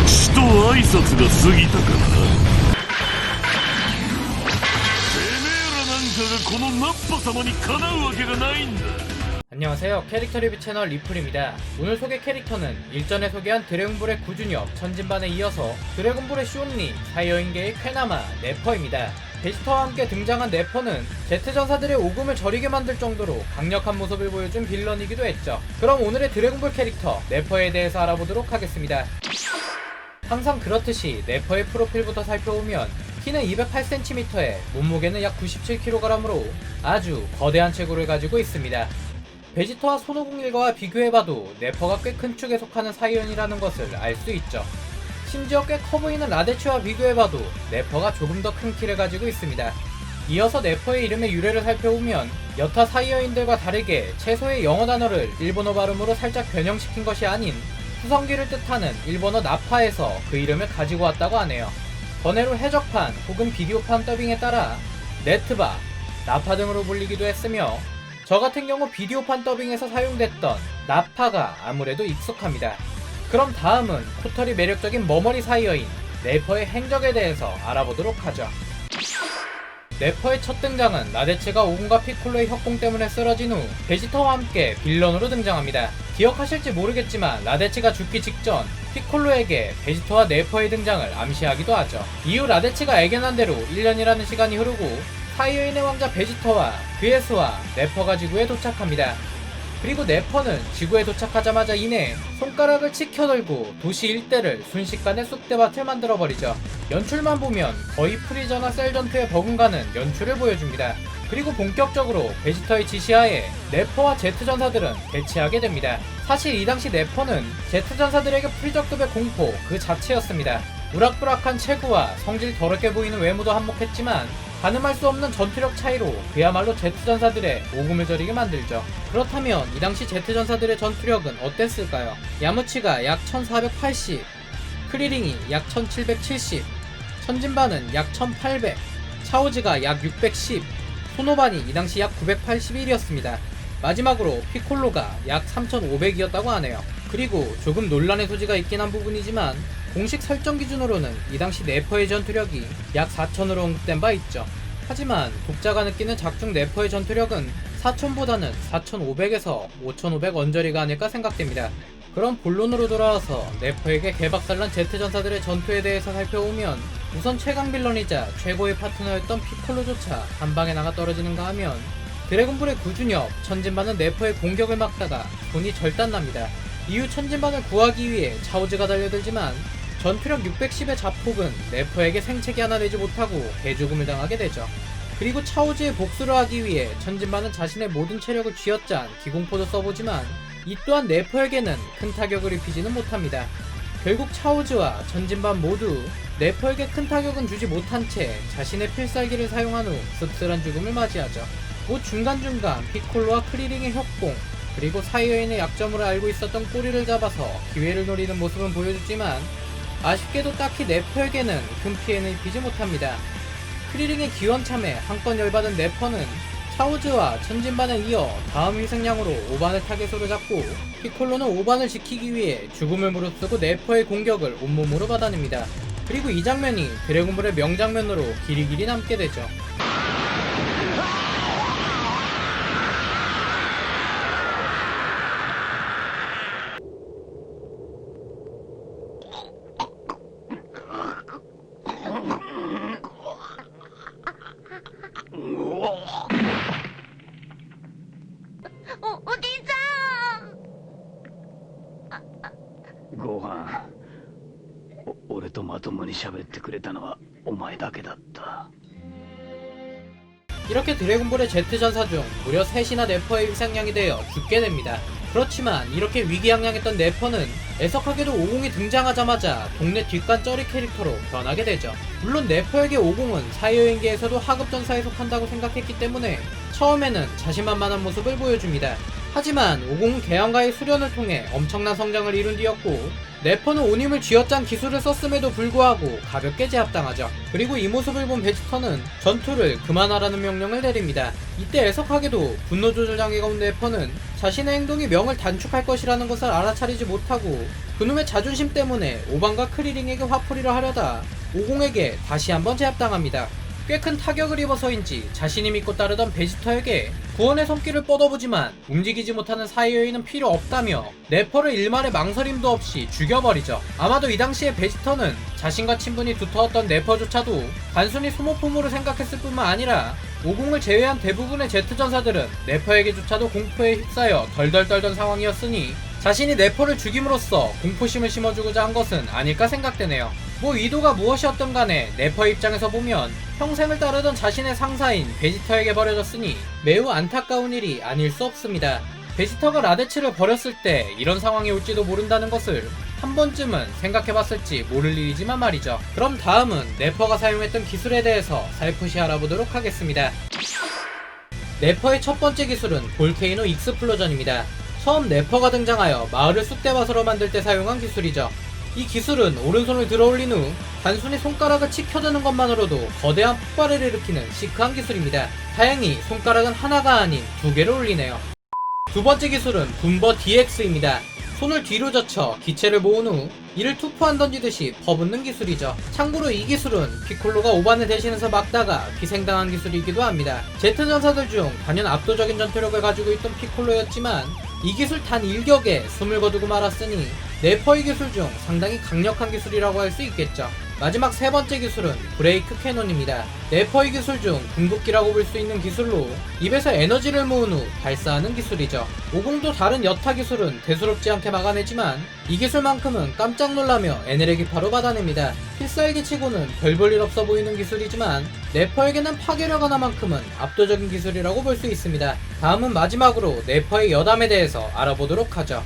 死と挨拶が過ぎたかな。てめえらなんかがこのナッパ様にかなうわけがないんだ。 안녕하세요. 캐릭터 리뷰 채널 리플입니다. 오늘 소개 캐릭터는 일전에 소개한 드래곤볼의 구준엽 천진반에 이어서 드래곤볼의 쇼니, 사이어인계의 쾌나마, 네퍼입니다. 베지터와 함께 등장한 네퍼는 제트전사들의 오금을 저리게 만들 정도로 강력한 모습을 보여준 빌런이기도 했죠. 그럼 오늘의 드래곤볼 캐릭터 네퍼에 대해서 알아보도록 하겠습니다. 항상 그렇듯이 네퍼의 프로필부터 살펴보면 키는 208cm에 몸무게는 약 97kg으로 아주 거대한 체구를 가지고 있습니다. 베지터와 손오공 일가와 비교해봐도 네퍼가 꽤 큰 축에 속하는 사이언이라는 것을 알 수 있죠. 심지어 꽤 커 보이는 라데츠와 비교해봐도 네퍼가 조금 더 큰 키를 가지고 있습니다. 이어서 네퍼의 이름의 유래를 살펴보면 여타 사이어인들과 다르게 채소의 영어 단어를 일본어 발음으로 살짝 변형시킨 것이 아닌 후성기를 뜻하는 일본어 나파에서 그 이름을 가지고 왔다고 하네요. 번외로 해적판 혹은 비디오판 더빙에 따라 네트바, 나파 등으로 불리기도 했으며 저 같은 경우 비디오판 더빙에서 사용됐던 나파가 아무래도 익숙합니다. 그럼 다음은 코털이 매력적인 머머리 사이어인 네퍼의 행적에 대해서 알아보도록 하죠. 네퍼의 첫 등장은 라데츠가 오공과 피콜로의 협공 때문에 쓰러진 후 베지터와 함께 빌런으로 등장합니다. 기억하실지 모르겠지만 라데츠가 죽기 직전 피콜로에게 베지터와 네퍼의 등장을 암시하기도 하죠. 이후 라데츠가 애견한 대로 1년이라는 시간이 흐르고 사이어인의 왕자 베지터와 그의 수하 네퍼가 지구에 도착합니다. 그리고 네퍼는 지구에 도착하자마자 이내 손가락을 치켜들고 도시 일대를 순식간에 쑥대밭을 만들어버리죠. 연출만 보면 거의 프리저나 셀전투에 버금가는 연출을 보여줍니다. 그리고 본격적으로 베지터의 지시하에 네퍼와 제트전사들은 대치하게 됩니다. 사실 이 당시 네퍼는 제트전사들에게 프리저급의 공포 그 자체였습니다. 우락부락한 체구와 성질 더럽게 보이는 외모도 한몫했지만 가늠할 수 없는 전투력 차이로 그야말로 제트전사들의 오금을 저리게 만들죠. 그렇다면 이 당시 제트전사들의 전투력은 어땠을까요? 야무치가 약 1480, 크리링이 약 1770, 천진반은 약 1800, 차오즈가 약 610, 소노반이 이 당시 약 981이었습니다. 마지막으로 피콜로가 약 3500이었다고 하네요. 그리고 조금 논란의 소지가 있긴 한 부분이지만 공식 설정 기준으로는 이 당시 네퍼의 전투력이 약 4000으로 언급된 바 있죠. 하지만 독자가 느끼는 작중 네퍼의 전투력은 4000보다는 4500에서 5500 언저리가 아닐까 생각됩니다. 그럼 본론으로 돌아와서 네퍼에게 개박살난 제트전사들의 전투에 대해서 살펴보면 우선 최강 빌런이자 최고의 파트너였던 피콜로조차 한방에 나가 떨어지는가 하면 드래곤볼의 구준엽, 천진반은 네퍼의 공격을 막다가 돈이 절단납니다. 이후 천진반을 구하기 위해 차오즈가 달려들지만 전투력 610의 자폭은 네퍼에게 생채기 하나 내지 못하고 개죽음을 당하게 되죠. 그리고 차오즈의 복수를 하기 위해 천진반은 자신의 모든 체력을 쥐어짠 기공포도 써보지만 이 또한 네퍼에게는 큰 타격을 입히지는 못합니다. 결국 차오즈와 천진반 모두 네퍼에게 큰 타격은 주지 못한 채 자신의 필살기를 사용한 후 씁쓸한 죽음을 맞이하죠. 곧 중간중간 피콜로와 크리링의 협공 그리고 사이어인의 약점을 알고 있었던 꼬리를 잡아서 기회를 노리는 모습은 보여주지만 아쉽게도 딱히 네퍼에게는 큰 피해는 입히지 못합니다. 크리링의 기원참에 한건 열받은 네퍼는 차오즈와 천진반에 이어 다음 희생양으로 5반을 타겟으로 잡고 피콜로는 5반을 지키기 위해 죽음을 무릅쓰고 네퍼의 공격을 온몸으로 받아냅니다. 그리고 이 장면이 드래곤볼의 명장면으로 길이길이 남게 되죠.おじいさん。ご飯俺とまともに喋ってくれたのはお前だけだった。 이렇게 드래곤볼의 제트전사 중 무려 3이나 네퍼의 희생양이 되어 죽게 됩니다. 그렇지만 이렇게 위기양양했던 네퍼는 애석하게도 오공이 등장하자마자 동네 뒷간 쩌리 캐릭터로 변하게 되죠. 물론 네퍼에게 오공은 사이어인계에서도 하급 전사에 속한다고 생각했기 때문에 처음에는 자신만만한 모습을 보여줍니다. 하지만 50은 개항과의 수련을 통해 엄청난 성장을 이룬 뒤였고 네퍼는 온힘을 쥐어짠 기술을 썼음에도 불구하고 가볍게 제압당하죠. 그리고 이 모습을 본 베지터는 전투를 그만하라는 명령을 내립니다. 이때 애석하게도 분노 조절 장애가 온 네퍼는 자신의 행동이 명을 단축할 것이라는 것을 알아차리지 못하고 그놈의 자존심 때문에 오반과 크리링에게 화풀이를 하려다 50에게 다시 한번 제압당합니다. 꽤 큰 타격을 입어서인지 자신이 믿고 따르던 베지터에게 구원의 손길을 뻗어보지만 움직이지 못하는 사이어인은 필요 없다며 네퍼를 일말의 망설임도 없이 죽여버리죠. 아마도 이 당시에 베지터는 자신과 친분이 두터웠던 네퍼조차도 단순히 소모품으로 생각했을 뿐만 아니라 50을 제외한 대부분의 제트전사들은 네퍼에게조차도 공포에 휩싸여 덜덜 떨던 상황이었으니 자신이 네퍼를 죽임으로써 공포심을 심어주고자 한 것은 아닐까 생각되네요. 뭐 의도가 무엇이었든 간에 네퍼 입장에서 보면 평생을 따르던 자신의 상사인 베지터에게 버려졌으니 매우 안타까운 일이 아닐 수 없습니다. 베지터가 라데츠를 버렸을 때 이런 상황이 올지도 모른다는 것을 한 번쯤은 생각해봤을지 모를 일이지만 말이죠. 그럼 다음은 네퍼가 사용했던 기술에 대해서 살포시 알아보도록 하겠습니다. 네퍼의 첫 번째 기술은 볼케이노 익스플로전입니다. 처음 네퍼가 등장하여 마을을 쑥대밭으로 만들 때 사용한 기술이죠. 이 기술은 오른손을 들어올린 후 단순히 손가락을 치켜드는 것만으로도 거대한 폭발을 일으키는 시크한 기술입니다. 다행히 손가락은 하나가 아닌 두 개를 올리네요. 두 번째 기술은 분버 DX입니다. 손을 뒤로 젖혀 기체를 모은 후 이를 투포한 던지듯이 퍼붓는 기술이죠. 참고로 이 기술은 피콜로가 오반을 대신해서 막다가 희생당한 기술이기도 합니다. 제트 전사들 중 단연 압도적인 전투력을 가지고 있던 피콜로였지만 이 기술 단 일격에 숨을 거두고 말았으니 네퍼의 기술 중 상당히 강력한 기술이라고 할 수 있겠죠. 마지막 세 번째 기술은 브레이크 캐논입니다. 네퍼의 기술 중 궁극기라고 볼 수 있는 기술로 입에서 에너지를 모은 후 발사하는 기술이죠. 50도 다른 여타 기술은 대수롭지 않게 막아내지만 이 기술만큼은 깜짝 놀라며 에네르기파로 받아냅니다. 필살기 치고는 별 볼 일 없어 보이는 기술이지만 네퍼에게는 파괴력 하나만큼은 압도적인 기술이라고 볼 수 있습니다. 다음은 마지막으로 네퍼의 여담에 대해서 알아보도록 하죠.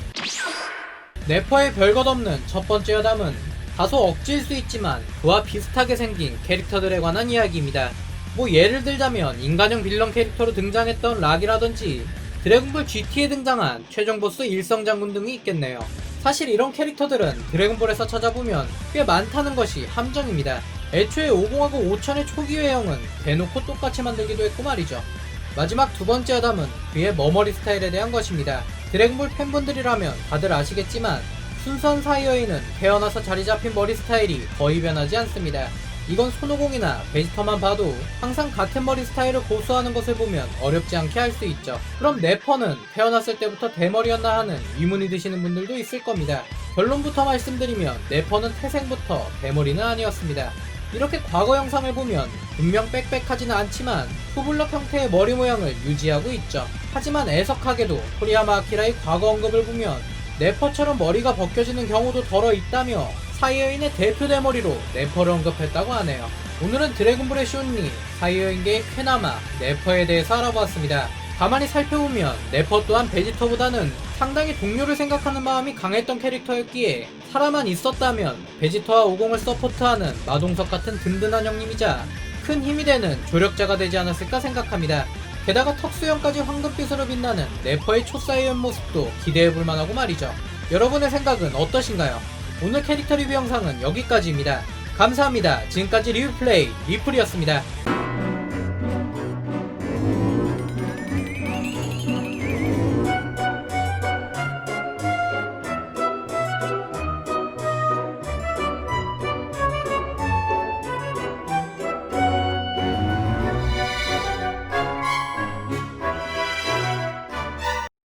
네퍼의 별것 없는 첫 번째 여담은 다소 억지일 수 있지만 그와 비슷하게 생긴 캐릭터들에 관한 이야기입니다. 뭐 예를 들자면 인간형 빌런 캐릭터로 등장했던 락이라든지 드래곤볼 GT에 등장한 최종 보스 일성장군 등이 있겠네요. 사실 이런 캐릭터들은 드래곤볼에서 찾아보면 꽤 많다는 것이 함정입니다. 애초에 50하고 5000의 초기 외형은 대놓고 똑같이 만들기도 했고 말이죠. 마지막 두 번째 여담은 그의 머머리 스타일에 대한 것입니다. 드래곤볼 팬분들이라면 다들 아시겠지만 순수한 사이어인은 태어나서 자리 잡힌 머리 스타일이 거의 변하지 않습니다. 이건 손오공이나 베지터만 봐도 항상 같은 머리 스타일을 고수하는 것을 보면 어렵지 않게 알 수 있죠. 그럼 네퍼는 태어났을 때부터 대머리였나 하는 의문이 드시는 분들도 있을 겁니다. 결론부터 말씀드리면 네퍼는 태생부터 대머리는 아니었습니다. 이렇게 과거 영상을 보면 분명 빽빽하지는 않지만 투블럭 형태의 머리 모양을 유지하고 있죠. 하지만 애석하게도 토리야마 아키라의 과거 언급을 보면 네퍼처럼 머리가 벗겨지는 경우도 덜어 있다며 사이어인의 대표 대머리로 네퍼를 언급했다고 하네요. 오늘은 드래곤볼의 쇼니, 사이어인계의 쾌나마, 네퍼에 대해서 알아보았습니다. 가만히 살펴보면 네퍼 또한 베지터보다는 상당히 동료를 생각하는 마음이 강했던 캐릭터였기에 살아만 있었다면 베지터와 50을 서포트하는 마동석 같은 든든한 형님이자 큰 힘이 되는 조력자가 되지 않았을까 생각합니다. 게다가 턱수염까지 황금빛으로 빛나는 네퍼의 초사이언 모습도 기대해볼 만하고 말이죠. 여러분의 생각은 어떠신가요? 오늘 캐릭터 리뷰 영상은 여기까지입니다. 감사합니다. 지금까지 리뷰플레이 리플이었습니다.